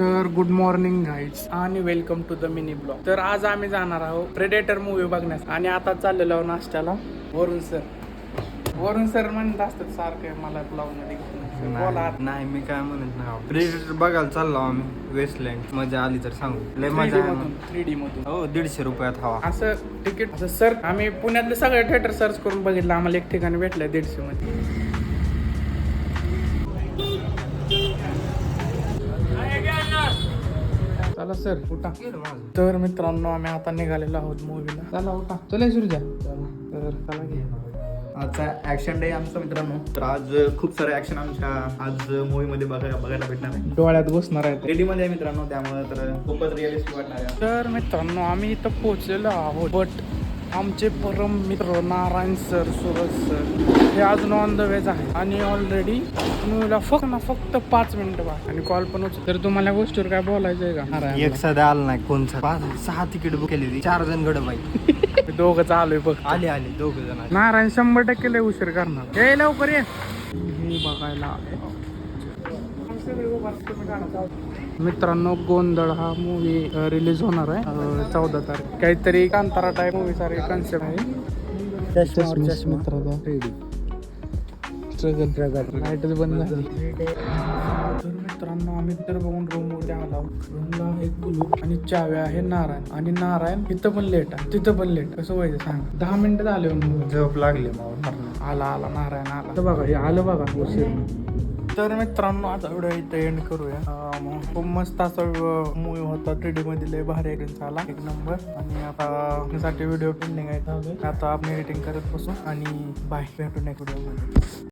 तर good morning guys आणि welcome to the mini blog. तर आज आम्ही जाणार आहोत प्रेडेटर मूवी बघण्यास आणि आता चाललेलो आहोत नाश्त्याला. वरुण सर म्हणत असतात सारखं मला ब्लॉग मध्ये बोला. नाही मी काय म्हणत नाही. प्रेडेटर बघायला चाललो आम्ही वेस्टलँड मध्ये आली तर सांगू लय मजा आहे मग. 3D मधून हो 150 रुपयात हवा असं तिकीट असं सर आम्ही पुण्यातले सगळे थिएटर सर्च करून बघितलं. आम्हाला एक ठिकाणी भेटलंय 150 मध्ये. चला सर उठा. तर मित्रांनो आम्ही आता निघालेलो आहोत मूवीला. चला उठा. चला सुरू द्या. तर चला घे. आजचा ऍक्शन डे आमचा मित्रांनो. तर आज खूप सारे ऍक्शन आमच्या आज मूवी मध्ये बघायला भेटणार आहे. डोळ्यात घुसणार आहे रेडी मध्ये आहे मित्रांनो, त्यामुळे तर खूपच रिअलिस्टिक वाटणार आहे. तर मित्रांनो आम्ही इथं पोहोचलेलो आहोत. बट आमचे परम मित्र नारायण सर, सूरज सर हे अजून ऑन द वेज आहे आणि ऑलरेडी मूवीला फक्त 5 मिनिटं बा आणि कॉल पण होतो. तर तुम्हाला गोष्टीवर काय बोलायचं आहे का? नारायण एक सध्या आला नाही कोणचा. 5-6 तिकीट बुक केली, 4 जण गड बाई. दोघं चालू आहे बघ. आले 2 जण. नारायण 100% लय उशीर करणार. ये लवकर ये. हे बघायला मित्रांनो गोंधळ हा मूवी रिलीज होणार आहे 14 तारीख. काहीतरी कांतारा टाईप मूवी सारखी कन्सेप्ट आहे. मित्राचा लाईटच बंद झाली. तर मित्रांनो आम्ही तर बघून रूम मध्ये आलो. रूमला एक कुलूप आणि चाव्या आहे नारायण. आणि नारायण इथं पण लेट आहे तिथं पण लेट. कसं व्हायचं सांग. 10 मिनिटं झाले झोप लागली. आला नारायण आला. तर बघा हे आलं बघा उशीर. तर मित्रांनो आता व्हिडिओ इथं एंड करूया. खूप मस्त असा मूवी होता. 3D मध्ये लय भारी एक्सपिरियन्स आला, एक नंबर. आणि आता साठी व्हिडिओ पेंडिंग आहे. आता आपण एडिटिंग करत बसू आणि बाय. भेटू नेक्स्ट व्हिडिओ मध्ये.